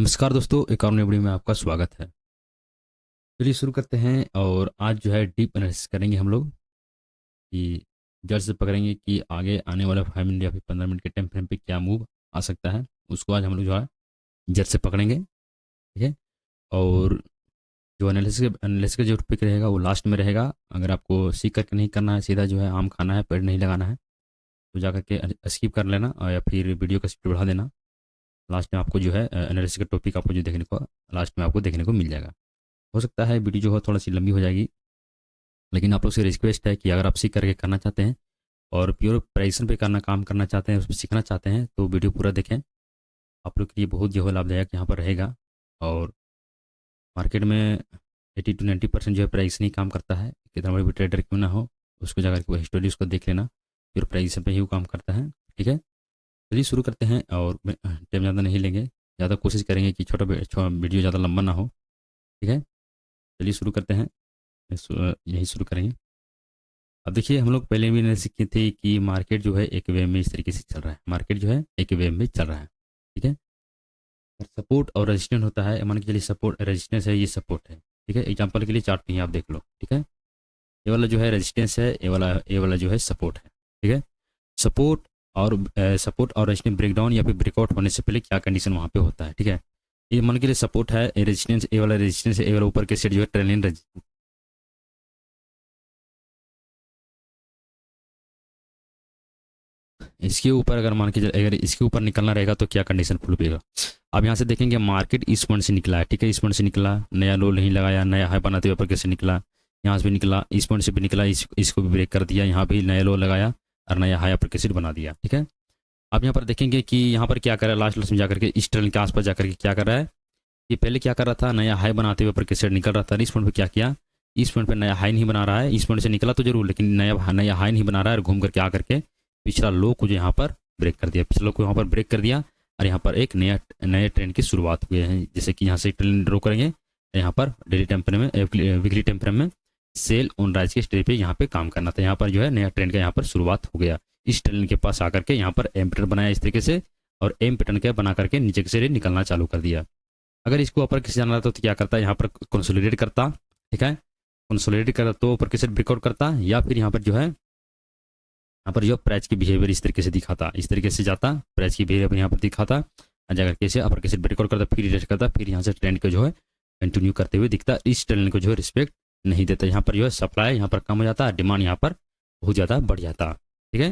नमस्कार दोस्तों, एक और नई वीडियो में आपका स्वागत है। चलिए शुरू करते हैं और आज जो है डीप एनालिसिस करेंगे हम लोग कि जड़ से पकड़ेंगे कि आगे आने वाला 5 मिनट या फिर 15 मिनट के टाइम फ्रेम पे क्या मूव आ सकता है। उसको आज हम लोग जो है जड़ से पकड़ेंगे, ठीक है। और जो एनालिसिस का जो टॉपिक रहेगा वो लास्ट में रहेगा। अगर आपको सीख करके नहीं करना है, सीधा जो है आम खाना है, पेड़ नहीं लगाना है, तो जा करके स्किप कर लेना और या फिर वीडियो का स्पीड बढ़ा देना। लास्ट में आपको जो है एनालिसिस का टॉपिक आपको जो देखने को लास्ट में आपको देखने को मिल जाएगा। हो सकता है वीडियो जो है थोड़ा सी लंबी हो जाएगी, लेकिन आप लोग से रिक्वेस्ट है कि अगर आप सीख करके करना चाहते हैं और प्योर प्रेडिक्शन पे काम करना चाहते हैं, उसमें सीखना चाहते हैं, तो वीडियो पूरा देखें। आप लोग के लिए बहुत जो है लाभदायक यहाँ पर रहेगा। और मार्केट में 80 to 90% जो है प्रेडिक्शन ही काम करता है। कितना बड़ा भी ट्रेडर क्यों ना हो, उसको जाकर के वो हिस्टोरी उसको देख लेना, प्योर प्रेडिक्शन पे ही वो काम करता है, ठीक है। चलिए शुरू करते हैं और टाइम ज़्यादा नहीं लेंगे, ज़्यादा कोशिश करेंगे कि छोटा वीडियो ज़्यादा लंबा ना हो, ठीक है। चलिए शुरू करते हैं, यही शुरू करेंगे। अब देखिए, हम लोग पहले भी ने सीखे थे कि मार्केट जो है एक वे में इस तरीके से चल रहा है। मार्केट जो है एक वे में चल रहा है, ठीक है। सपोर्ट और रेजिस्टेंस होता है, मान के चलिए सपोर्ट रेजिस्टेंस है, ये सपोर्ट है, ठीक है। एग्जांपल के लिए चार्ट नहीं आप देख लो, ठीक है। ये वाला जो है रेजिस्टेंस है, ये वाला जो है सपोर्ट है, ठीक है। सपोर्ट और सपोर्ट और रेजिस्टेंस ब्रेकडाउन या फिर ब्रेकआउट होने से पहले क्या कंडीशन वहाँ पे होता है, ठीक है। ये मान के लिए सपोर्ट है, रेजिस्टेंस, ये वाला रेजिस्टेंस है, ये वाला ऊपर के साइड जो है ट्रेलिंग, इसके ऊपर अगर मान के अगर इसके ऊपर निकलना रहेगा तो क्या कंडीशन फुल पेगा। अब यहाँ से देखेंगे मार्केट इस पॉइंट से निकला है, ठीक है। इस पॉइंट से निकला, नया लो नहीं लगाया, नया हाई बनाते हुए ऊपर कैसे निकला, यहाँ से भी निकला, इस पॉइंट से भी निकला, इसको भी ब्रेक कर दिया, यहाँ भी नया लो लगाया और नया हाई अपर कैसे बना दिया, ठीक है। अब यहाँ पर देखेंगे कि यहाँ पर क्या कर रहा है, लास्ट में जाकर के इस ट्रेंड के आसपास जाकर के क्या कर रहा है। ये पहले क्या कर रहा था, नया हाई बनाते हुए ऊपर कैसे निकल रहा था, इस पॉइंट पर क्या किया, इस पॉइंट पर नया हाई नहीं बना रहा है, इस पॉइंट से निकला तो जरूर, लेकिन नया हाई नहीं बना रहा है और घूम करके आकर के पिछला लो को जो यहाँ पर ब्रेक कर दिया, पिछले लो को यहाँ पर ब्रेक कर दिया और यहाँ पर एक नए ट्रेंड की शुरुआत हुई है। जैसे कि यहाँ से ट्रेंड ड्रॉ करेंगे, यहाँ पर डेली टेम्पर में, वीकली टेम्पर में सेल ऑन राइज के स्टेज पे यहाँ पे काम करना था। यहाँ पर जो है नया ट्रेंड का यहाँ पर शुरुआत हो गया। इस ट्रेंड के पास आकर के यहाँ पर एम पैटर्न बनाया इस तरीके से, और एम पैटर्न के बना करके नीचे से निकलना चालू कर दिया। अगर इसको अपर किसी जाना था तो क्या करता है, यहाँ पर कंसोलिडेट करता, ठीक है। कंसोलिडेट करता तो ऊपर किसी ब्रेकआउट करता, या फिर यहाँ पर जो है, यहाँ पर जो प्राइस की बिहेवियर इस तरीके से दिखाता, इस तरीके से जाता, प्राइस की बिहेवियर यहाँ पर दिखाता, जाकर कैसे अपर कैसे ब्रेकआउट करता, फिर रेस्ट करता, फिर यहाँ से ट्रेंड को जो है कंटिन्यू करते हुए दिखता। इस ट्रेंड को जो है रिस्पेक्ट नहीं देता। यहाँ पर जो है सप्लाई यहाँ पर कम हो जाता है, डिमांड यहाँ पर बहुत ज़्यादा बढ़ जाता, ठीक है।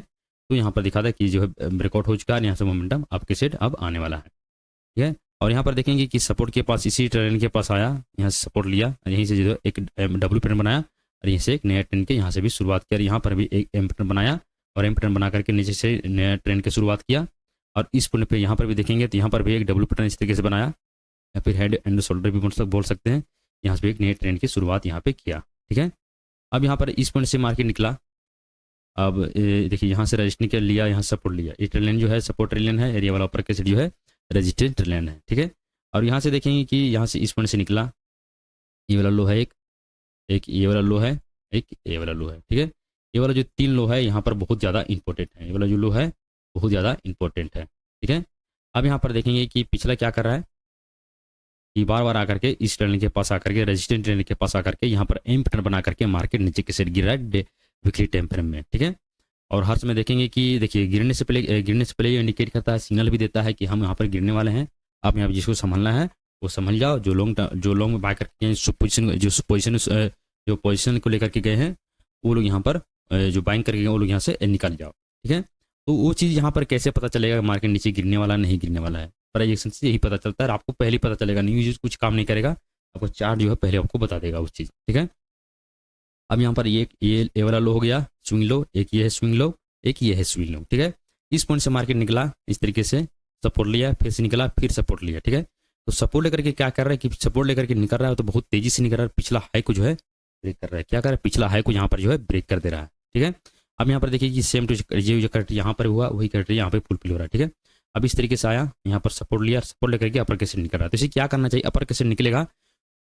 तो यहाँ पर दिखाता है कि जो है ब्रेकआउट हो चुका है, यहाँ से मोमेंटम आपके सेट अब आने वाला है, ठीक है। और यहाँ पर देखेंगे कि सपोर्ट के पास, इसी ट्रेंड के पास आया, यहाँ से सपोर्ट लिया, यहीं से जो एक डब्ल्यू पैटर्न बनाया और यहीं से एक नया ट्रेंड के यहाँ से भी शुरुआत किया, यहाँ पर भी एक एम पैटर्न बनाया और एम पैटर्न बना करके नीचे से नया ट्रेंड की शुरुआत किया। और इस पॉइंट पे यहाँ पर भी देखेंगे तो यहाँ पर भी एक डब्ल्यू पैटर्न इस तरीके से बनाया, या फिर हेड एंड शोल्डर भी बोल सकते हैं। यहाँ से भी एक नए ट्रेंड की शुरुआत यहाँ पे किया, ठीक है। अब यहाँ पर इस पॉइंट से मार्केट निकला। अब देखिए, यहाँ से रजिस्ट्रेशन के लिया, यहाँ सपोर्ट लिया, ये ट्रेन जो है सपोर्ट ट्रेन है, एरिया वाला ऊपर के जो है रजिस्टेंस ट्रेन है, ठीक है। और यहाँ से देखेंगे कि यहाँ से इस पॉइंट से निकला, ये वाला लो है, एक ये वाला लो है, एक ये वाला लो है, ठीक है। ये वाला जो 3 लो है यहाँ पर बहुत ज़्यादा इंपॉर्टेंट है, ये वाला जो लो है बहुत ज़्यादा इंपॉर्टेंट है, ठीक है। अब यहाँ पर देखेंगे कि पिछला क्या कर रहा है, कि बार बार आकर के इस ट्रेंड के पास आकर के, रेजिस्टेंट ट्रेंड के पास आकर के यहाँ पर एम पैटर्न बना करके मार्केट नीचे के साइड गिर रहा है वीकली टाइम फ्रेम में, ठीक है। और हर समय देखेंगे कि देखिए गिरने से पहले ये इंडिकेट करता है, सिग्नल भी देता है कि हम यहाँ पर गिरने वाले हैं। आप यहाँ पर जिसको संभलना है वो संभल जाओ। जो लॉन्ग में बाय करके जो पोजीशन को लेकर के गए हैं, वो लोग यहाँ पर जो बाइंग करके गए वो लोग यहाँ से निकल जाओ, ठीक है। तो वो चीज़ यहाँ पर कैसे पता चलेगा मार्केट नीचे गिरने वाला नहीं गिरने वाला है, प्राइजेक्शन से यही पता चलता है। आपको पहले ही पता चलेगा, न्यूज कुछ काम नहीं करेगा, आपको चार्ट जो है पहले आपको बता देगा उस चीज़, ठीक है। अब यहाँ पर ये वाला लो हो गया स्विंग लो, एक ये है स्विंग लो, एक ये है स्विंग लो, ठीक है। इस पॉइंट से मार्केट निकला इस तरीके से, सपोर्ट लिया, फिर से निकला, फिर सपोर्ट लिया, ठीक है। तो सपोर्ट लेकर के क्या कर रहा है कि सपोर्ट लेकर के निकल रहा है तो बहुत तेजी से निकल रहा है, पिछला हाई को जो है ब्रेक कर रहा है। क्या कर रहा है, पिछला हाई को यहाँ पर जो है ब्रेक कर दे रहा है, ठीक है। अब यहाँ पर देखिए कि सेम टू जो करेक्ट यहाँ पर हुआ वही करेक्ट यहाँ पे फुलफिल हो रहा है, ठीक है। अब इस तरीके से आया, यहाँ पर सपोर्ट लिया, सपोर्ट लेकर के अपर कैसे निकल रहा है। तो इसे क्या करना चाहिए, अपर कैसे निकलेगा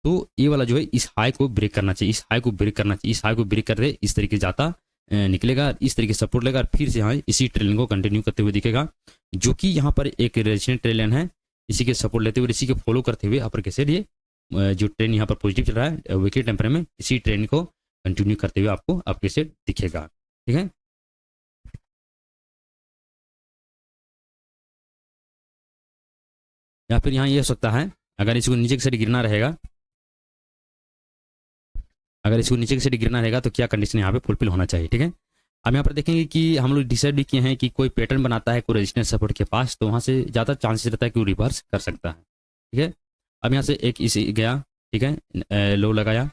तो ये वाला जो है इस हाई को ब्रेक करना चाहिए, इस हाई को ब्रेक करना चाहिए, इस हाई को ब्रेक कर दे, इस तरीके जाता निकलेगा, इस तरीके से सपोर्ट लेगा और फिर से यहाँ इसी ट्रेन को कंटिन्यू करते हुए दिखेगा, जो कि यहाँ पर एक रेजिस्टेंस ट्रेन है। इसी के सपोर्ट लेते हुए, इसी के फॉलो करते हुए अपर कैसे ये जो ट्रेंड यहाँ पर पॉजिटिव चल रहा है वीकली टाइम फ्रेम में, इसी ट्रेंड को कंटिन्यू करते हुए आपको अप कैसे दिखेगा। ठीक है, या फिर यहाँ ये हो सकता है, अगर इसको नीचे की साइड गिरना रहेगा, अगर इसको नीचे की साइड गिरना रहेगा तो क्या कंडीशन यहाँ पे फुलफिल होना चाहिए। ठीक है, अब यहाँ पर देखेंगे कि हम लोग डिसाइड भी किए हैं कि कोई पैटर्न बनाता है कोई रेजिस्टेंस सपोर्ट के पास, तो वहाँ से ज़्यादा चांसेस रहता है कि वो रिवर्स कर सकता है। ठीक है, अब यहाँ से एक इसे गया, ठीक है, लो लगाया,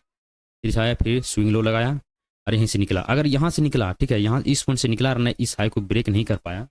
फिर आया, फिर स्विंग लो लगाया और यहीं से निकला। अगर यहाँ से निकला, ठीक है, यहाँ इस पॉइंट से निकला और न इस हाई को ब्रेक नहीं कर पाया,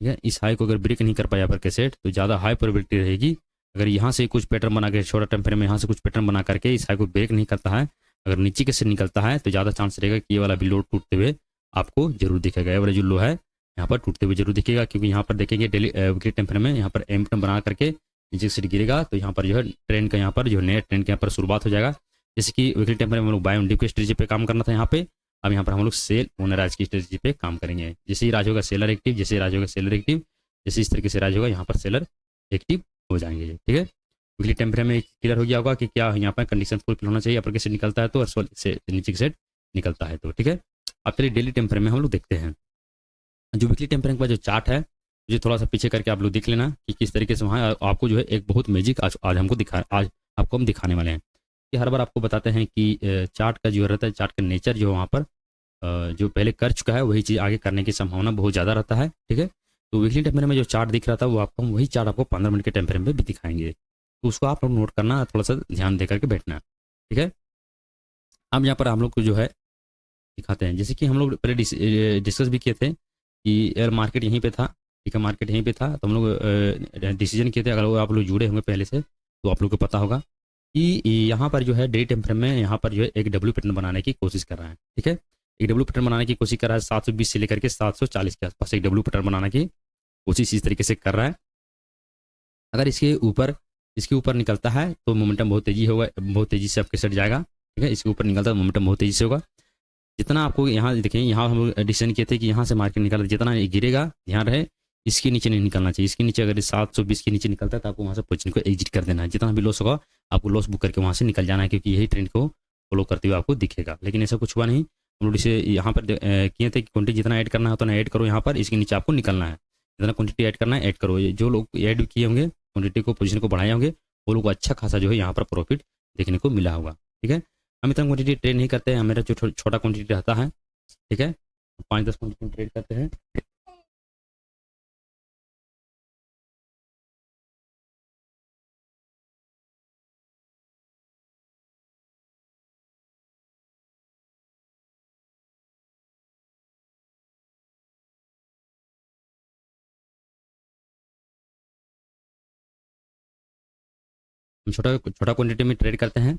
ठीक है, इस हाई को अगर ब्रेक नहीं कर पाया पर कैसेट, तो ज़्यादा हाई प्रोबेबिलिटी रहेगी अगर यहाँ से कुछ पैटर्न बना के छोटा टाइम फ्रेम में यहाँ से कुछ पैटर्न बना करके इस हाई को ब्रेक नहीं करता है, अगर नीचे के से निकलता है, तो ज़्यादा चांस रहेगा कि ये वाला भी लो टूटते हुए आपको जरूर दिखेगा। ये वाला जो लो है यहाँ पर टूटते हुए जरूर दिखेगा, क्योंकि यहाँ पर देखेंगे डेली वीकली टाइम फ्रेम में यहाँ पर एम बना करके नीचे से गिरेगा, तो यहाँ पर जो है ट्रेंड का यहाँ पर जो नया ट्रेंड के यहाँ पर शुरुआत हो जाएगा। जैसे कि वीकली टाइम फ्रेम में हम लोग बाय ऑन डिप की स्ट्रेटजी पे काम करना था यहाँ पे, अब यहाँ पर हम लोग सेल ऑन राइज की स्ट्रेटजी पे काम करेंगे। जैसे ही राज होगा सेलर एक्टिव, जैसे ही राज होगा सेलर एक्टिव, जैसे इस तरीके से राज होगा यहाँ पर सेलर एक्टिव हो जाएंगे। ठीक है, वीकली टाइम फ्रेम में क्लियर हो गया होगा कि क्या यहाँ पर कंडीशन फुलफिल होना चाहिए, अपर के से निकलता है तो और से नीचे की साइड निकलता है तो। ठीक है, अब चलिए डेली टाइम फ्रेम में हम लोग देखते हैं। जो वीकली टाइम फ्रेम का जो चार्ट है, मुझे थोड़ा सा पीछे करके आप लोग देख लेना कि किस तरीके से वहाँ आपको जो है एक बहुत मैजिक आज हमको आज आपको हम दिखाने वाले हैं। कि हर बार आपको बताते हैं कि चार्ट का जो रहता है, चार्ट का नेचर जो वहाँ पर जो पहले कर चुका है वही चीज़ आगे करने की संभावना बहुत ज़्यादा रहता है। ठीक है, तो वीकली टाइम फ्रेम में जो चार्ट दिख रहा था वो आपको वही चार्ट आपको 15 मिनट के टाइम फ्रेम में भी दिखाएंगे, तो उसको आप लोग नोट करना, थोड़ा सा ध्यान दे करके बैठना। ठीक है, अब यहाँ पर हम लोग को जो है दिखाते हैं, जैसे कि हम लोग पहले डिस्कस भी किए थे कि यार मार्केट यहीं पे था, ठीक है, मार्केट यहीं पे था, तो हम लोग डिसीजन किए थे, अगर वो आप लोग जुड़े होंगे पहले से तो आप लोग को पता होगा कि यहाँ पर जो है डे टाइम फ्रेम में यहाँ पर जो है एक डब्ल्यू पैटर्न बनाने की कोशिश कर रहा है। ठीक है, एक डब्ल्यू पैटर्न बनाने की कोशिश कर रहा है, 720 से लेकर के 740 के आसपास एक डब्ल्यू पैटर्न बनाने की कोशिश इस तरीके से कर रहा है। अगर इसके ऊपर निकलता है तो मोमेंटम बहुत तेजी होगा, बहुत तेजी से आपके सेट जाएगा। ठीक है, इसके ऊपर निकलता है मोमेंटम बहुत तेजी से होगा। जितना आपको यहाँ देखें, यहाँ हम लोग डिसीजन किए थे कि यहाँ से मार्केट निकलता, जितना ये गिरेगा ध्यान रहे इसके नीचे नहीं निकलना चाहिए। इसके नीचे अगर 720 के नीचे निकलता है तो आपको वहाँ से पोजीशन को एग्जिट कर देना है, जितना भी लॉस होगा आपको लॉस बुक करके वहाँ से निकल जाना है, क्योंकि यही ट्रेंड को फॉलो करते हुए आपको दिखेगा। लेकिन ऐसा कुछ हुआ नहीं, हम लोग इसे यहाँ पर किए थे कि क्वांटिटी जितना ऐड करना है उतना ऐड करो, यहाँ पर इसके नीचे आपको निकलना है, जितना क्वांटिटी ऐड करना है ऐड करो। जो लोग ऐड किए होंगे क्वांटिटी को, पोजीशन को बढ़ाए होंगे, वो लोग को अच्छा खासा जो है यहाँ पर प्रॉफिट देखने को मिला होगा। ठीक है, हम इतना क्वांटिटी ट्रेड नहीं करते हैं, मेरा जो छोटा क्वांटिटी रहता है, ठीक है, 5-10 क्वांटिटी ट्रेड करते हैं। हम छोटा छोटा क्वांटिटी में ट्रेड करते हैं,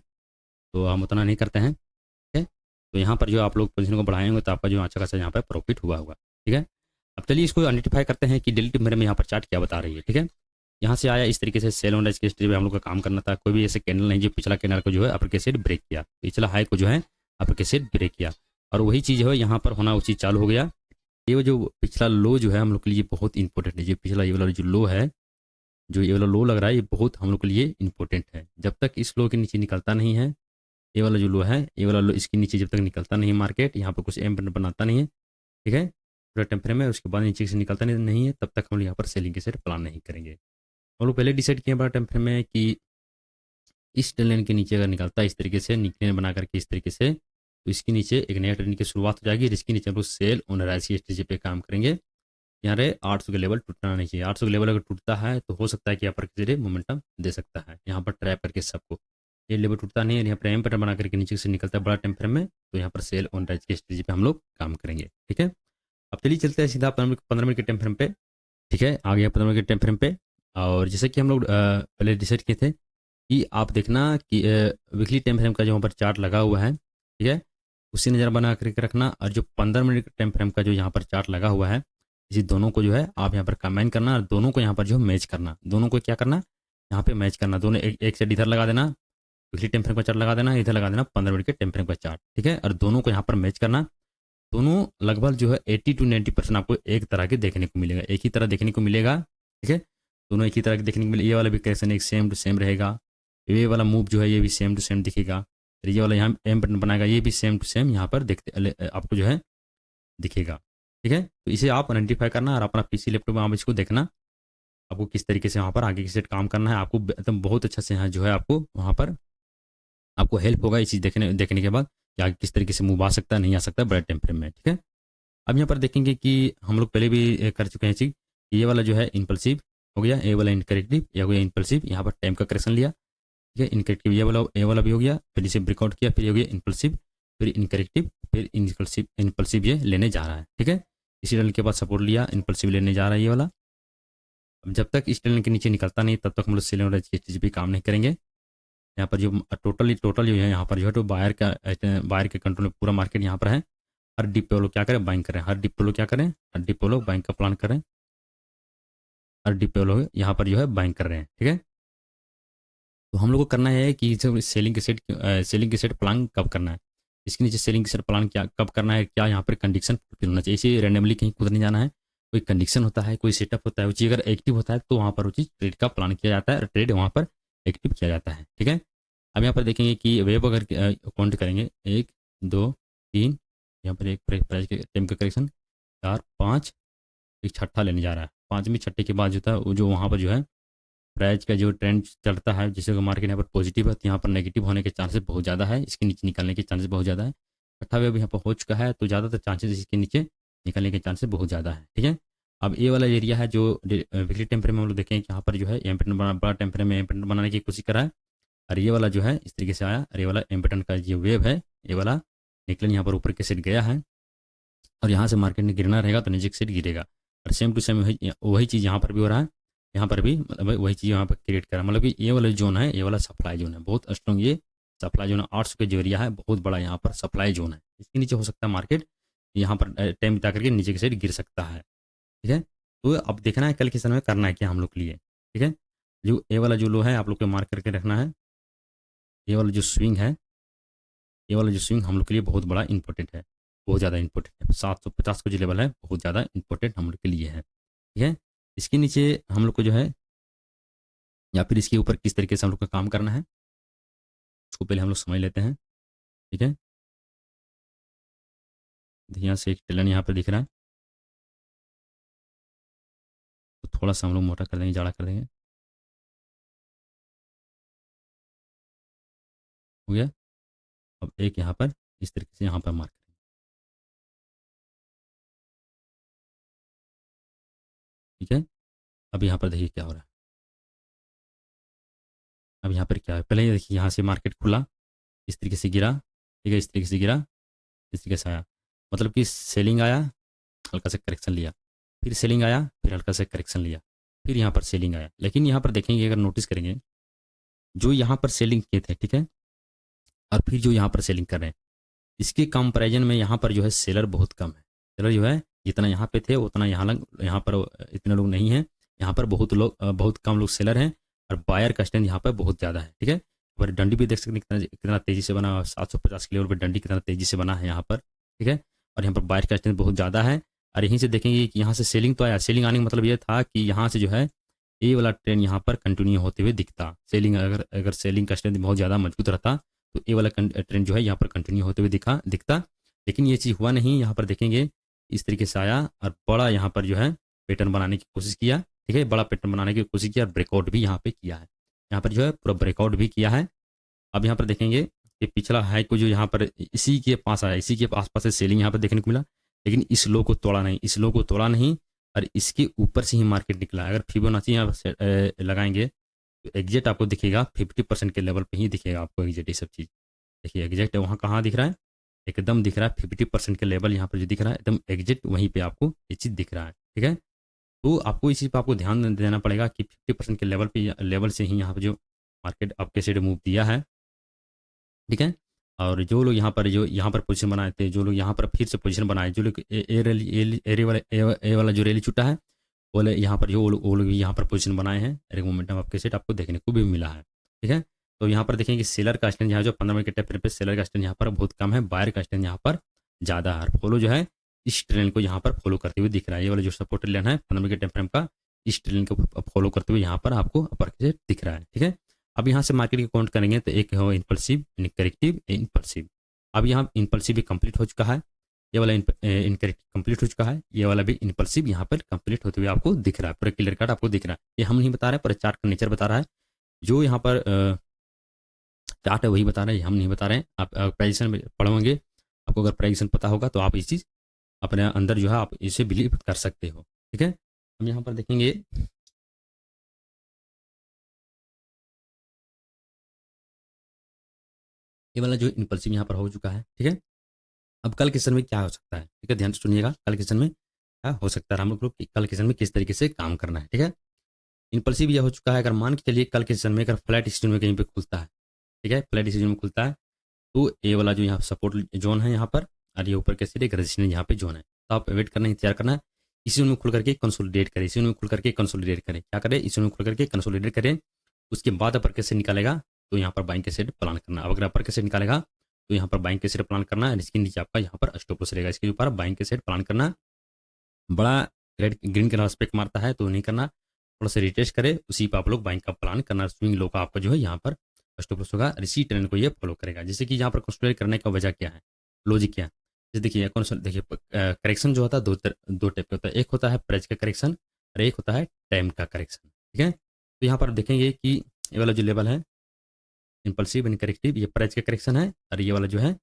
तो हम उतना नहीं करते हैं। ठीक है, तो यहाँ पर जो आप लोग पोजीशन को बढ़ाएंगे तो आपका जो अच्छा खासा यहाँ पर प्रॉफिट हुआ होगा। ठीक है, अब चलिए इसको आइडेंटिफाई करते हैं कि डेली टाइम फ्रेम में यहाँ पर चार्ट क्या बता रही है। ठीक है, यहाँ से आया इस तरीके से सेल ऑन राइज की स्ट्रेटजी में हम लोग का काम करना था। कोई भी ऐसे कैंडल नहीं जो पिछला कैंडल को जो है अपर के साइड ब्रेक किया, पिछला हाई को जो है अपर के साइड ब्रेक किया, और वही चीज़ है यहाँ पर होना, वो चीज़ चालू हो गया। ये जो पिछला लो जो है हम लोग के लिए बहुत इंपॉर्टेंट है, जो पिछला ये वाला जो लो है, जो ये वाला लो लग रहा है, ये बहुत हम लोग के लिए इंपॉर्टेंट है। जब तक इस लो के नीचे निकलता नहीं है, ये वाला जो लो है, ये वाला लो इसके नीचे जब तक निकलता नहीं मार्केट, यहाँ पर कुछ एम बनाता नहीं है, ठीक है, पूरा टाइम फ्रेम है, उसके बाद नीचे से निकलता नहीं है, तब तक हम लोग यहाँ पर सेलिंग के सेट प्लान नहीं करेंगे। हम लोग पहले डिसाइड किए बड़ा टाइम फ्रेम में कि इस ट्रेंड के नीचे अगर निकलता है इस तरीके से, निकले बना करके इस तरीके से, तो इसके नीचे एक नया ट्रेंड की शुरुआत हो जाएगी। इसके नीचे हम लोग सेल ऑन राइज की स्ट्रेटजी पे काम करेंगे। यहाँ रहे 800 के लेवल टूटना नहीं चाहिए, 800 के लेवल अगर टूटता है तो हो सकता है कि यहाँ पर किसी मोमेंटम दे सकता है, यहाँ पर ट्रैप करके सबको। ये लेवल टूटता नहीं है, यहाँ पर एम पैटर्न बना करके नीचे से निकलता है बड़ा टाइम फ्रेम में, तो यहाँ पर सेल ऑन राइज की स्ट्रेटजी पे हम लोग काम करेंगे। ठीक है, अब चलिए चलते हैं सीधा 15 मिनट के टाइम फ्रेम पे। ठीक है, आ गया 15 मिनट के टाइम फ्रेम पे। और जैसे कि हम लोग पहले डिसाइड किए थे कि आप देखना कि वीकली टाइम फ्रेम का जो वहाँ पर चार्ट लगा हुआ है, ठीक है, उसी नज़र बना करके रखना। और जो 15 मिनट के टाइम फ्रेम का जो यहाँ पर चार्ट लगा हुआ है, इसी दोनों को जो है आप यहाँ पर कंबाइन करना, और दोनों को यहाँ पर जो मैच करना, दोनों को क्या करना, यहाँ पे मैच करना। दोनों एक साइड इधर लगा देना, वीकली टाइम फ्रेम का चार्ट लगा देना, इधर लगा देना 15 मिनट के टाइम फ्रेम का चार्ट। ठीक है, और दोनों को यहाँ पर मैच करना। दोनों लगभग जो है 80 to 90% आपको एक तरह के देखने को मिलेगा, एक ही तरह देखने को मिलेगा। ठीक है, दोनों एक ही तरह के देखने को मिले। ये वाला भी करेक्शन एक सेम टू सेम रहेगा, ये वाला मूव जो है ये भी सेम टू सेम दिखेगा। फिर ये वाला यहाँ एम बटन बनाएगा, ये भी सेम टू सेम यहाँ पर देखते आपको जो है दिखेगा। ठीक है, तो इसे आप आइडेंटिफाई करना और अपना पीसी लैपटॉप में आप इसको देखना आपको किस तरीके से वहाँ पर आगे की सेट काम करना है। आपको एकदम बहुत अच्छा से यहाँ जो है आपको वहाँ पर आपको हेल्प होगा ये चीज़ देखने के बाद कि आगे किस तरीके से मूव आ सकता है नहीं आ सकता बड़े टाइम फ्रेम में। ठीक है, अब यहाँ पर देखेंगे कि हम लोग पहले भी कर चुके हैं चीज़। ये वाला जो है इम्पल्सिव हो गया, ये वाला इनकरेक्टिव, ये हो गया इम्पल्सिव, यहाँ पर टाइम का करेक्शन लिया। ठीक है, इनकरेक्टिव ये वाला भी हो गया, फिर इसे ब्रेकआउट किया, फिर ये हो गया इम्पल्सिव, फिर इनकरेक्टिव, फिर इम्पल्सिव ये लेने जा रहा है। ठीक है, इसी टनल के बाद सपोर्ट लिया, इम्पल्सिव लेने जा रहा है ये वाला। अब जब तक इस टनल के नीचे निकलता नहीं तब तक हम लोग सेलिंग और चीज़ भी काम नहीं करेंगे। यहाँ पर जो टोटल जो है यहाँ पर जो है तो बायर के कंट्रोल में पूरा मार्केट यहाँ पर है। हर डिप पे वो लोग क्या करें, बाइंग करें, हर डिप पे लोग क्या करें, हर डिप पे लोग बाइंग का प्लान करें, हर डिप पे लोग यहाँ पर जो है बाइंग कर रहे हैं। ठीक है, तो हम लोग को करना है कि जब सेलिंग के सेट प्लान कब करना है, इसके नीचे सेलिंग के सेट प्लान क्या कब करना है, क्या यहाँ पर कंडीशन फुलफिल होना चाहिए। इसे रैंडमली कहीं कूद नहीं जाना है, कोई कंडीशन होता है, कोई सेटअप होता है, वो चीज़ अगर एक्टिव होता है तो वहाँ पर वो चीज़ ट्रेड का प्लान किया जाता है और ट्रेड वहाँ पर एक्टिव किया जाता है। ठीक है, अब यहाँ पर देखेंगे कि वेब अगर काउंट करेंगे 1 2 3, यहाँ पर एक प्राइस के टाइम का करेक्शन 4 5, एक छठा लेने जा रहा है। 5वीं छठे के बाद जो था वो जो वहाँ पर जो है प्राइस का जो ट्रेंड चलता है, जैसे मार्केट यहाँ पर पॉजिटिव है तो यहाँ पर नेगेटिव होने के चांसेस बहुत ज़्यादा है, इसके नीचे निकलने के चांसेस बहुत ज़्यादा है। छठा वेव यहाँ पर हो चुका है तो ज़्यादातर चांसेस इसके नीचे निकलने के चांसेस बहुत ज़्यादा है। ठीक है, अब ये वाला एरिया है जो वीकली टाइम फ्रेम में हम लोग देखें कि यहाँ पर जो है एम पैटर्न बड़ा टाइम फ्रेम में एम पैटर्न बनाने की कोशिश करा है और ये वाला जो है इस तरीके से आया और ये वाला एम पैटर्न का जो वेव है ये वाला निकलन यहाँ पर ऊपर के सेट गया है और यहाँ से मार्केट में गिरना रहेगा तो नीचे के सेट गिरेगा। और सेम टू सेम वही चीज़ यहाँ पर भी हो रहा है, यहाँ पर भी मतलब वही चीज़ यहाँ पर क्रिएट करा, मतलब कि ये वाला जोन है, ये वाला सप्लाई जोन है, बहुत स्ट्रॉन्ग ये सप्लाई जोन है। 800 के जो एरिया है बहुत बड़ा यहाँ पर सप्लाई जोन है, इसके नीचे हो सकता है मार्केट यहाँ पर टाइम बिता करके नीचे के साइड गिर सकता है। ठीक है, तो अब देखना है कल के समय में करना है क्या हम लोग के लिए। ठीक है, जो ये वाला जो लो है आप लोग को मार्क करके रखना है, ये वाला जो स्विंग है, ये वाला जो स्विंग हम लोग के लिए बहुत बड़ा इंपॉर्टेंट है, बहुत ज़्यादा इंपॉर्टेंट है। 750 का जो लेवल है बहुत ज़्यादा इंपॉर्टेंट हम लोग के लिए है। ठीक है, इसके नीचे हम लोग को जो है या फिर इसके ऊपर किस तरीके से हम लोग का काम करना है उसको पहले हम लोग समझ लेते हैं। ठीक है, यहाँ से एक टेलन यहाँ पर दिख रहा है तो थोड़ा सा हम लोग मोटा कर देंगे, जाड़ा कर देंगे, हो गया। अब एक यहाँ पर इस तरीके से यहाँ पर मार्क करेंगे। ठीक है, अब यहाँ पर देखिए क्या हो रहा है, अब यहाँ पर क्या है, पहले देखिए यहाँ से मार्केट खुला, इस तरीके से गिरा, ठीक है, इस तरीके से गिरा, इस तरीके से आया, मतलब कि सेलिंग आया, हल्का सा करेक्शन लिया, फिर सेलिंग आया, फिर हल्का सा करेक्शन लिया, फिर यहाँ पर सेलिंग आया। लेकिन यहाँ पर देखेंगे अगर नोटिस करेंगे जो यहाँ पर सेलिंग किए थे, ठीक है, और फिर जो यहाँ पर सेलिंग कर रहे हैं इसके कंपैरिजन में यहाँ पर जो है सेलर बहुत कम है। सेलर जो है जितना यहाँ पे थे उतना यहाँ पर इतने लोग नहीं हैं, यहाँ पर बहुत कम लोग सेलर हैं और बायर का स्टैंड यहाँ पर बहुत ज़्यादा है। ठीक है, और डंडी भी देख सकते हैं कितना तेज़ी से बना, 750 के लेवल पर डंडी कितना तेज़ी से बना है यहाँ पर। ठीक है, और यहाँ पर बायर का स्टैंड बहुत ज़्यादा है और यहीं से देखेंगे कि यहाँ से सेलिंग तो आया, सेलिंग आने का मतलब ये था कि यहाँ से जो है ये वाला ट्रेंड यहाँ पर कंटिन्यू होते हुए दिखता। सेलिंग अगर सेलिंग का स्ट्रेंथ बहुत ज़्यादा मजबूत रहता तो ये वाला ट्रेंड जो है यहाँ पर कंटिन्यू होते हुए दिखता, लेकिन ये चीज़ हुआ नहीं। यहाँ पर देखेंगे इस तरीके से आया और बड़ा यहाँ पर जो है पैटर्न बनाने की कोशिश किया। ठीक है, बड़ा पैटर्न बनाने की कोशिश किया और ब्रेकआउट भी यहाँ पे किया है, यहाँ पर जो है पूरा ब्रेकआउट भी किया है। अब यहाँ पर देखेंगे कि पिछला हाई को जो यहाँ पर इसी के पास आया, इसी के आसपास से सेलिंग यहाँ पर देखने को मिला, लेकिन इस लो को तोड़ा नहीं, इस लो को तोड़ा नहीं और इसके ऊपर से ही मार्केट निकला। अगर फिबोनाची यहाँ लगाएंगे तो एग्जैक्ट आपको दिखेगा 50% के लेवल पे ही दिखेगा आपको एग्जैक्ट ये सब चीज़। देखिए एग्जैक्ट वहाँ कहाँ दिख रहा है, एकदम दिख रहा है 50% के लेवल यहाँ पर जो दिख रहा है एकदम एग्जैक्ट वहीं पे आपको ये चीज़ दिख रहा है। ठीक है, तो आपको इस चीज़ पर आपको ध्यान देना पड़ेगा कि 50% के लेवल से ही यहाँ पर जो मार्केट आपके साइड मूव दिया है। ठीक है, और जो लोग यहाँ पर पोजीशन बनाए थे, जो लोग यहाँ पर फिर से पोजीशन बनाए, जो लोग ए वाला जो रैली छूटा है वो यहाँ पर जो वो लोग यहाँ पर पोजीशन बनाए हैं, एक मोमेंटम आपके सेट आपको देखने को भी मिला है। ठीक है, तो यहाँ पर देखेंगे सेलर का स्टैंड यहाँ जो 15 मिनट के टाइम पे सेलर का स्टैंड यहाँ पर बहुत कम है, बायर का स्टैंड यहाँ पर ज़्यादा है। फॉलो जो है इस ट्रेंड को यहाँ पर फॉलो करते हुए दिख रहा है। ये वाला जो सपोर्ट लाइन है 15 मिनट के टाइम फ्रेम का इस ट्रेंड को फॉलो करते हुए यहाँ पर आपको अपर केस दिख रहा है, ठीक है। अब यहाँ से मार्केट की काउंट करेंगे तो एक है इम्पल्सिव, करेक्टिव, इम्पल्सिव। अब यहाँ इम्पल्सिव भी कंप्लीट हो चुका है, ये वाला इनकरेक्टिव कंप्लीट हो चुका है, ये वाला भी इम्पल्सिव यहाँ पर कंप्लीट होते हुए आपको दिख रहा है, पूरा क्लियर कट आपको दिख रहा है। ये हम नहीं बता रहे हैं, पर चार्ट का नेचर बता रहा है, जो यहाँ पर चार्ट है वही बता रहे हैं, हम नहीं बता रहे हैं। आप प्राइजेशन में पढ़ोगे, आपको अगर प्राइजेशन पता होगा तो आप इस चीज़ अपने अंदर जो है आप इसे बिलीव कर सकते हो, ठीक है। हम यहाँ पर देखेंगे, ये वाला जो इम्पल्सिव यहाँ पर हो चुका है, ठीक है। अब कल के सेशन में क्या हो सकता है, ठीक है, ध्यान से सुनिएगा, कल के सेशन में क्या हो सकता है, हम लोग कल के सेशन में किस तरीके से काम करना है, ठीक है। इम्पल्सिव यह हो चुका है, अगर मान के चलिए कल के सेशन में अगर फ्लैट स्टोन में कहीं पे खुलता है, ठीक है, फ्लैट स्टोन में खुलता है, तो ये वाला जो यहाँ सपोर्ट जोन है यहाँ पर, और ये ऊपर कैसे एक रेजिस्टेंस यहाँ पे जोन है, तो आप वेट करना, इंतजार करना है। इसी जोन में खुल करके कंसोलिडेट करें, इसी जोन में खुल करके कंसोलिडेट करें, क्या करें, इसी जोन में खुल करके कंसोलिडेट करें। उसके बाद अपर कैसे निकालेगा, तो यहाँ पर बाइंग के सेट प्लान करना। अब अगर अपर कैसे निकालेगा तो यहाँ पर बाइंग के सेट प्लान करना है, इसके नीचे आपका यहाँ पर स्टॉप लॉस रहेगा, इसके ऊपर बाइंग के सेट प्लान करना। बड़ा रेड ग्रीन कलर स्पेक मारता है तो नहीं करना, थोड़ा सा रिटेस्ट करे, उसी पर आप लोग बाइंग का प्लान करना। स्विंग लो का आपका जो है यहाँ पर स्टॉप लॉस होगा, इसी ट्रेंड को ये फॉलो करेगा। जैसे कि यहाँ पर कंसोलिडेट करने का वजह क्या है, लॉजिक क्या है, जैसे देखिए देखिए करेक्शन जो होता है दो टाइप का होता है, एक होता है प्राइस का करेक्शन और एक होता है टाइम का करेक्शन, ठीक है। तो यहाँ पर देखेंगे कि ये वाला जो लेवल है इम्पल्सिव एंड करेक्टिव, ये प्राइस का करेक्शन है, और ये वाला जो है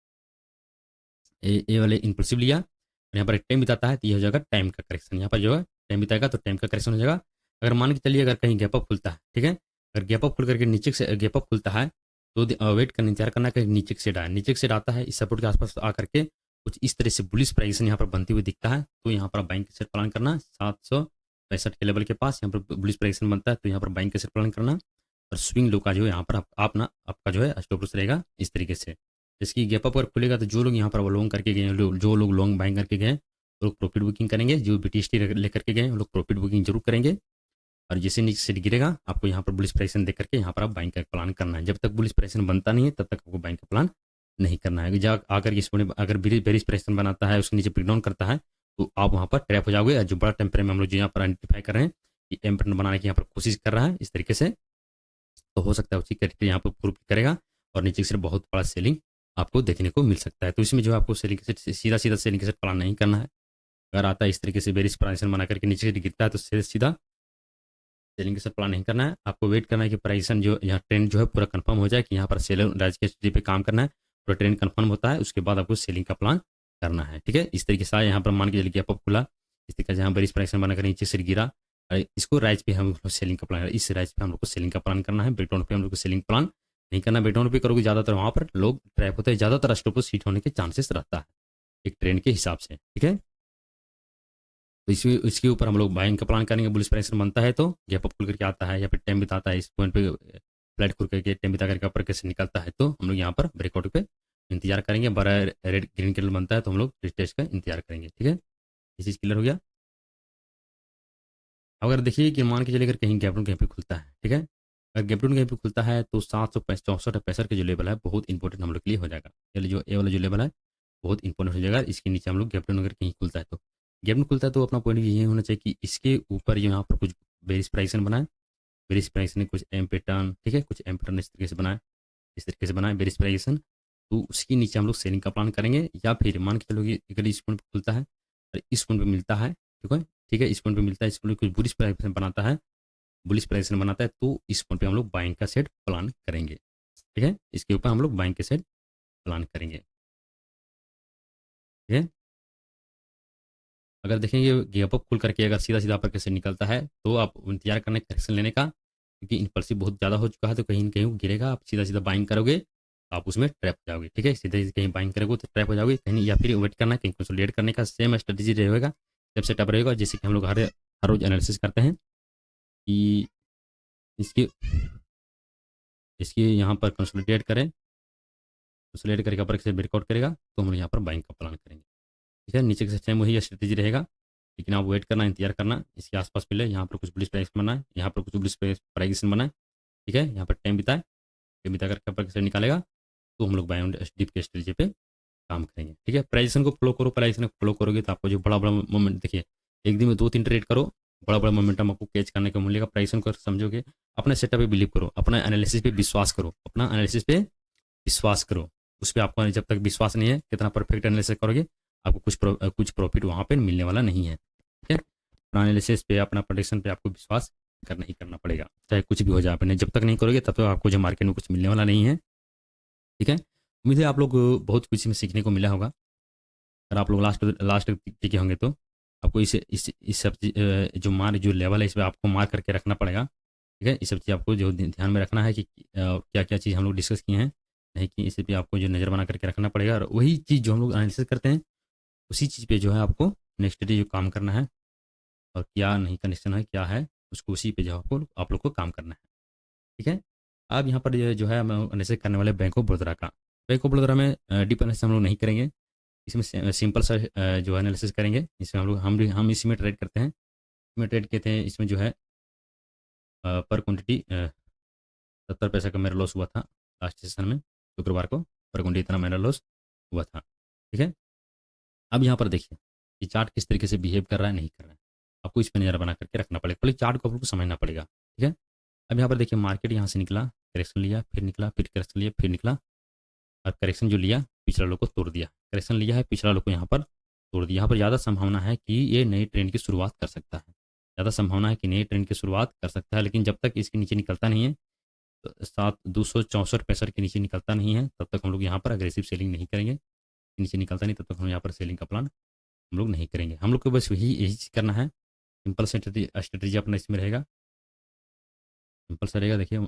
ये वाले इम्पल्सिव लिया और यहाँ पर टाइम बिताता है तो ये हो जाएगा टाइम का करेक्शन। यहाँ पर जो है टाइम बिताएगा तो टाइम का करेक्शन हो जाएगा। अगर मान के चलिए अगर कहीं गैप अप खुलता है, ठीक है, अगर गैप अप खुल करके नीचे से गैप अप खुलता है तो वेट करना, इंतजार करना कि नीचे से आए, नीचे से आता है इस सपोर्ट के आसपास आकर के कुछ इस तरह से बुलिश प्राइस यहाँ पर बनती हुई दिखता है, तो यहाँ पर बाइंग के सेट प्लान करना। 765 के लेवल के पास यहाँ पर बुलिश प्राइस बनता है, तो यहाँ पर बाइंग के सेट प्लान करना। और स्विंग लो का जो है यहाँ पर आप ना आपका जो है स्टॉप लॉस रहेगा इस तरीके से। इसकी गैप अप अगर खुलेगा तो जो लोग यहाँ पर वो लॉन्ग करके गए, जो लोग लॉन्ग बाइंग करके गए वो लोग प्रॉफिट बुकिंग करेंगे, जो BTC लेकर के गए वो लोग प्रॉफिट बुकिंग जरूर करेंगे। और जैसे नीचे से गिरेगा आपको यहाँ पर बुलिश प्राइसन देख करके यहाँ पर आप बाइंग का प्लान करना है। जब तक बुलिश प्राइसन बनता नहीं है तब तक आपको बाइंग का प्लान नहीं करना है। जब आकर इस अगर बेरिश प्राइसन बनाता है, उसके नीचे ब्रेकडाउन करता है, तो आप वहाँ पर ट्रैप हो जाओगे। जो बड़ा टेम्परे में हम लोग जो यहाँ पर आइडेंटिफाई कर रहे हैं कि एम पैटर्न बनाने की यहाँ पर कोशिश कर रहा है इस तरीके से, तो हो सकता है उसी करेक्टर यहाँ पर प्रूव करेगा और नीचे से बहुत बड़ा सेलिंग आपको देखने को मिल सकता है। तो इसमें जो आपको सेलिंग के सेट सीधा सेलिंग के सेट प्लान नहीं करना है। अगर आता है इस तरीके से बेरिश प्राइसन बना करके नीचे से गिरता है तो सीधा सेलिंग के साथ प्लान नहीं करना है। आपको वेट करना है कि प्राइसन जो यहाँ ट्रेंड जो है पूरा कंफर्म हो जाए कि यहाँ पर सेलर राज के स्थिति पे काम करना है, पूरा ट्रेंड कंफर्म होता है, उसके बाद आपको सेलिंग का प्लान करना है, ठीक है। इस तरीके से यहाँ पर मान के चलिए गैप अप खुला, इस तरीके से यहाँ बेरिश प्राइसन बनाकर नीचे से गिरा, इसको राइज पे हम लोग सेलिंग का प्लान, इस राइज पे हम लोग को सेलिंग का प्लान करना है। ब्रेकडाउन पे हम लोग को सेलिंग प्लान नहीं करना। ब्रेकडाउन पे करोगे ज़्यादातर वहाँ पर लोग ट्रैप होते हैं, ज़्यादातर स्टॉप लॉस हिट होने के चांसेस रहता है एक ट्रेंड के हिसाब से, ठीक है। तो इसके ऊपर हम लोग बाइंग का प्लान करेंगे। बुलिश प्राइस बनता है तो गैप अप खुल करके आता है या फिर टाइम बिताता है, इस पॉइंट पे फ्लैट खुल करके टाइम बिता करके ऊपर कैसे निकलता है, तो हम लोग यहाँ पर ब्रेकआउट पे इंतजार करेंगे। बड़ा रेड ग्रीन कैंडल बनता है तो हम लोग रिटेस्ट का इंतजार करेंगे, ठीक है। ये चीज़ क्लियर हो गया। अगर देखिए कि मान के चलिए अगर कहीं गैप डाउन कहीं पे खुलता है, ठीक है, अगर गैप डाउन कहीं पे खुलता है तो 764 के जो लेवल है बहुत इंपॉर्टेंट हम लोग के लिए हो जाएगा। ये वाला जो लेवल है बहुत इंपॉर्टेंट हो जाएगा। इसके नीचे हम लोग गैप डाउन अगर कहीं खुलता है तो गैप डाउन खुलता है तो अपना पॉइंट ये होना चाहिए कि इसके ऊपर यहाँ पर कुछ बेरिश प्राइसन बनाए, बेरिश प्राइसन ने कुछ एम पैटर्न, ठीक है, कुछ एम पैटर्न इस तरीके से बनाए, इस तरीके से बनाए बेरिश प्राइसन, तो उसके नीचे हम लोग सेलिंग का प्लान करेंगे। या फिर मान के चलो कि अगर इस पॉइंट पर खुलता है और इस पॉइंट पर मिलता है, ठीक है, इस पॉइंट पे मिलता है, इस पॉइंट कुछ बुलिश प्राइसन बनाता है, बुलिश प्राइसन बनाता है, तो इस पॉइंट पे हम लोग बाइंग का सेट प्लान करेंगे, ठीक है। इसके ऊपर हम लोग बाइंग के सेट प्लान करेंगे, ठीक है। अगर देखेंगे गैप अप खुल करके अगर सीधा सीधा पर कैसे निकलता है तो आप इंतजार करना करेक्शन लेने का, क्योंकि इम्पल्सिव बहुत ज़्यादा हो चुका है तो कहीं न कहीं वो गिरेगा। आप सीधा सीधा बाइंग करोगे तो आप उसमें ट्रैप हो जाओगे, ठीक है। सीधे कहीं बाइंग करोगे तो ट्रैप हो जाओगे कहीं, या फिर वेट करना कहीं कंसोलिडेट करने का सेम स्ट्रेटेजी रहेगा, जब सेटअप रहेगा। जैसे कि हम लोग हर हर रोज़ एनालिसिस करते हैं कि इसकी इसकी यहाँ पर कंसोलिडेट करें, कंसोलिडेट करके ऊपर से ब्रेकआउट करेगा तो हम लोग यहाँ पर बाइंग का प्लान करेंगे, ठीक है। नीचे के सेम वही स्ट्रेटेजी रहेगा, लेकिन आप वेट करना, इंतजार करना, इसके आसपास मिले, यहाँ पर कुछ बुलिश प्राइस बनाए, यहाँ पर कुछ बुलिश प्राइस बनाए, ठीक है। यहाँ पर टाइम बिताए, टाइम बिता करके ऊपर से निकालेगा तो हम लोग बाय ऑन डीप के स्ट्रेटेजी पे काम करेंगे, ठीक है। प्राइजेशन को फॉलो करो, प्राइजेशन को फॉलो करोगे तो आपको जो बड़ा बड़ा मोमेंट देखिए, एक दिन में 2-3 ट्रेड करो, बड़ा बड़ा मोमेंटम आपको कैच करने को मिलेगा। प्राइस को समझोगे, अपने सेटअप पे बिलीव करो, अपना एनालिसिस पे विश्वास करो, अपना एनालिसिस पे विश्वास करो। उस पर आपको जब तक विश्वास नहीं है, कितना परफेक्ट एनालिसिस करोगे, आपको कुछ प्रॉफिट वहाँ पे मिलने वाला नहीं है। ठीक है, अपना एनालिसिस पे, अपना प्रोडिक्शन पे आपको विश्वास करना ही करना पड़ेगा, चाहे कुछ भी हो जाए। अपने जब तक नहीं करोगे तब तक आपको जो मार्केट में कुछ मिलने वाला नहीं है। ठीक है, उम्मीद है आप लोग बहुत कुछ इसमें सीखने को मिला होगा। अगर आप लोग लास्ट लास्ट टिके होंगे तो आपको इस सब जो लेवल है इस पर आपको मार्क करके रखना पड़ेगा। ठीक है, इस सब चीज़ आपको जो ध्यान में रखना है कि क्या क्या चीज़ हम लोग डिस्कस किए हैं, नहीं कि इस पे आपको जो नज़र बना करके रखना पड़ेगा। और वही चीज़ जो हम लोग एनालिसिस करते हैं उसी चीज़ पे जो है आपको नेक्स्ट डे जो काम करना है, और क्या नहीं कंडीशन है क्या है, उसको उसी पे जो आपको आप लोग को काम करना है। ठीक है, अब यहाँ पर जो है हम एनालिसिस करने वाले बैंक ऑफ बड़ौदा का। बैंक ऑफ बड़ौदा में डीप एनालिसिस हम लोग नहीं करेंगे, इसमें सिंपल सा जो एनालिसिस करेंगे। इसमें हम लोग हम इसी में ट्रेड करते हैं। इसमें ट्रेड कहते हैं, इसमें जो है पर क्वांटिटी 70 पैसा का मेरा लॉस हुआ था लास्ट सेशन में, शुक्रवार को पर क्वांटिटी इतना मेरा लॉस हुआ था। ठीक है, अब यहाँ पर देखिए कि चार्ट किस तरीके से बिहेव कर रहा है, नहीं कर रहा है, आपको इस पर नज़र बना करके रखना पड़ेगा। पहले चार्ट को आपको समझना पड़ेगा। ठीक है, अब यहाँ पर देखिए मार्केट यहाँ से निकला, करेक्शन लिया, फिर निकला, फिर करेक्शन लिया, फिर निकला, और करेक्शन जो लिया पिछला लो को तोड़ दिया। करेक्शन लिया है, पिछला लो को यहाँ पर तोड़ दिया। यहाँ पर ज़्यादा संभावना है कि ये नई ट्रेंड की शुरुआत कर सकता है, ज़्यादा संभावना है कि नई ट्रेंड की शुरुआत कर सकता है। लेकिन जब तक इसके नीचे निकलता नहीं है, तो 264 के नीचे निकलता नहीं है, तब तक हम लोग यहाँ पर अग्रेसिव सेलिंग नहीं करेंगे। नीचे निकलता नहीं तब तक हम यहाँ पर सेलिंग का प्लान हम लोग नहीं करेंगे। हम लोग को बस यही चीज़ करना है। सिंपल स्ट्रेटेजी अपना इसमें रहेगा, सिंपल सा रहेगा। देखिए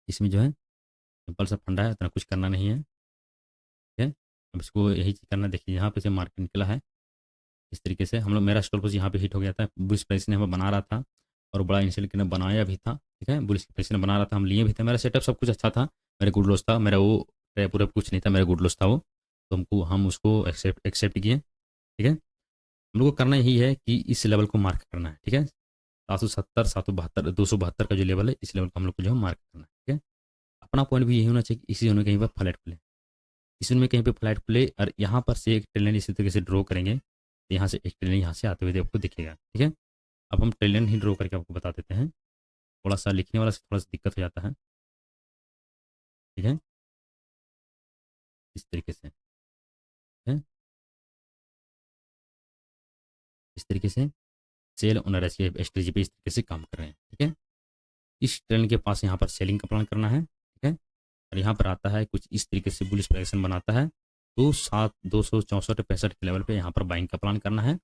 इसमें जो है सिंपल सा फंडा है, इतना कुछ करना नहीं है। ठीक है, अब इसको यही चीज़ करना है। देखिए यहाँ पे से मार्केट निकला है इस तरीके से, हम लोग मेरा स्टॉप लॉस यहाँ पे हिट हो गया था। बुलिश प्राइस ने हमें बना रहा था और बड़ा इनिशियल ने बनाया भी था। ठीक है, बुलिश प्राइस ने बना रहा था, हम लिए भी थे, मेरा सेटअप सब कुछ अच्छा था, मेरा गुड लॉस था, मेरा वो ट्रैप पूरा कुछ नहीं था, मेरा गुड लॉस था वो, तो हम उसको एक्सेप्ट किए। ठीक है, हम लोग को करना यही है कि इस लेवल को मार्क करना है। ठीक है, 770, 772, 272 का जो लेवल है, इस लेवल को हम लोग को जो है मार्क करना है। ठीक है, अपना पॉइंट भी यही होना चाहिए कि इसी होने कहीं पर फ्लैट खुले, इसी में कहीं पे फ्लैट खुले, और यहाँ पर से एक ट्रेन इसी तरीके से ड्रॉ करेंगे, तो यहाँ से एक ट्रेन यहाँ से आते हुए आपको दिखेगा। ठीक है, अब हम ट्रेन ही ड्रॉ करके आपको बता देते हैं, थोड़ा सा लिखने वाला से थोड़ा सा दिक्कत हो जाता है। ठीक है, इस तरीके से है, इस तरीके से सेल ओनर स्ट्रेटजी पे इस तरीके से काम कर रहे हैं। ठीक है, इस ट्रेन के पास यहाँ पर सेलिंग का प्लान करना है। ठीक है, और यहाँ पर आता है कुछ इस तरीके से बुलिश प्राइसन बनाता है, तो 264-65 के लेवल पे यहाँ पर बाइंग का प्लान करना है।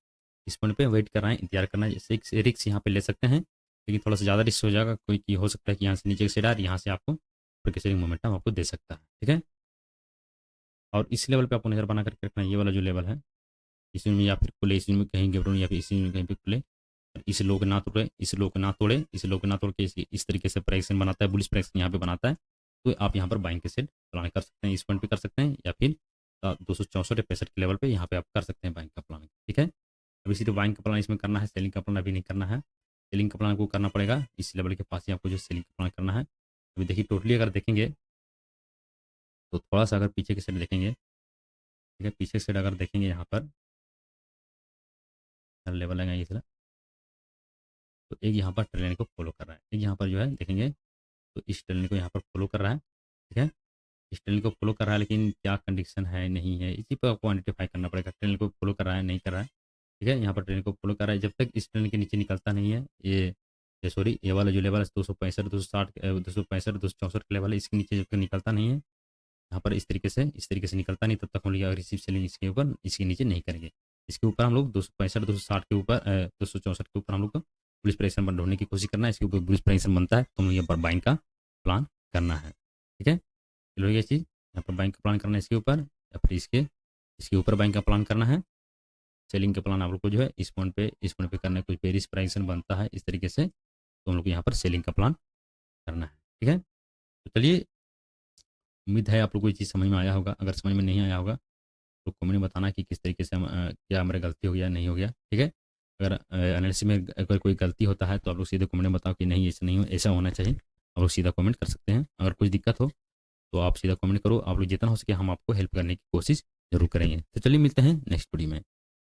इस पॉइंट पे वेट करना है, इंतजार करना है। जैसे एक रिक्स यहाँ पे ले सकते हैं, लेकिन थोड़ा सा ज़्यादा रिस्क हो जाएगा, कोई की हो सकता है कि यहाँ से नीचे से डार, यहाँ से आपको किसी मोमेंटम आपको दे सकता है। ठीक है, और इस लेवल पे आपको नज़र बना करके रखना है, ये वाला जो लेवल है, इसी में या फिर खुले, इसी में कहीं गिवन, या फिर इसी में कहीं पे खुले, इस लो को ना तोड़े, इस लो को ना तोड़े, इस लो को ना तोड़ के इस तरीके से प्राइसन बनाता है, बुलिश प्राइसन यहाँ पे बनाता है, तो आप यहाँ पर बाइंग के सेट प्लान कर सकते हैं, इस पॉइंट पे कर सकते हैं, या फिर 264-65 के लेवल पे यहाँ पे आप कर सकते हैं बाइंग का प्लान। ठीक है, अब इसी तो बाइंग का प्लान इसमें करना है, सेलिंग का प्लान अभी नहीं करना है। सेलिंग का प्लान को करना पड़ेगा इस लेवल के पास ही, आपको जो सेलिंग का प्लान करना है। अभी देखिए टोटली अगर देखेंगे तो थोड़ा सा अगर पीछे के साइड देखेंगे, ठीक है, पीछे साइड अगर देखेंगे यहाँ पर लेवल आएगा ये, तो एक यहाँ पर ट्रेन को फॉलो कर रहा है, एक यहाँ पर जो है देखेंगे तो इस ट्रेन को यहाँ पर फॉलो कर रहा है। ठीक है, इस ट्रेन को फॉलो कर रहा है, लेकिन क्या कंडीशन है नहीं है, इसी पर आपको आइडेंटिफाई करना पड़ेगा, ट्रेन को फॉलो कर रहा है नहीं कर रहा है। ठीक है, यहाँ पर ट्रेन को फॉलो कर रहा है, जब तक इस ट्रेन के नीचे निकलता नहीं है, ये सॉरी ये वाला जो लेवल है 265, 264 का लेवल है, इसके नीचे जब तक निकलता नहीं है, यहाँ पर इस तरीके से निकलता नहीं, तब तक हम लोग रिसीव सेलिंग इसके ऊपर इसके नीचे नहीं करेंगे। इसके ऊपर हम लोग 265, 260 के ऊपर 264 के ऊपर हम लोग बुलिश प्राइस बन ढूंढने की कोशिश करना है। इसके ऊपर बुलिश प्राइस बनता है तो हम लोग यहाँ पर बाइंग का प्लान करना है। ठीक है, चलो ये चीज़ यहाँ पर बाइंग का प्लान करना है इसके ऊपर, या फिर इसके ऊपर बाइंग का प्लान करना है। सेलिंग का प्लान आप लोग को जो है इस पॉइंट पे करना है, कुछ बेरिश प्राइस बनता है इस तरीके से, तो हम लोग को यहाँ पर सेलिंग का प्लान करना है। ठीक है, तो चलिए उम्मीद है आप लोग को ये चीज़ समझ में आया होगा। अगर समझ में नहीं आया होगा तो कमेंट में बताना कि किस तरीके से क्या मेरा गलती हो गया नहीं हो गया। ठीक है, अगर एनालिसिस में अगर कोई गलती होता है तो आप लोग सीधे कमेंट में बताओ कि नहीं ऐसा नहीं हो, ऐसा होना चाहिए, आप लोग सीधा कमेंट कर सकते हैं। अगर कुछ दिक्कत हो तो आप सीधा कमेंट करो, आप लोग जितना हो सके हम आपको हेल्प करने की कोशिश जरूर करेंगे। तो चलिए मिलते हैं नेक्स्ट वीडियो में।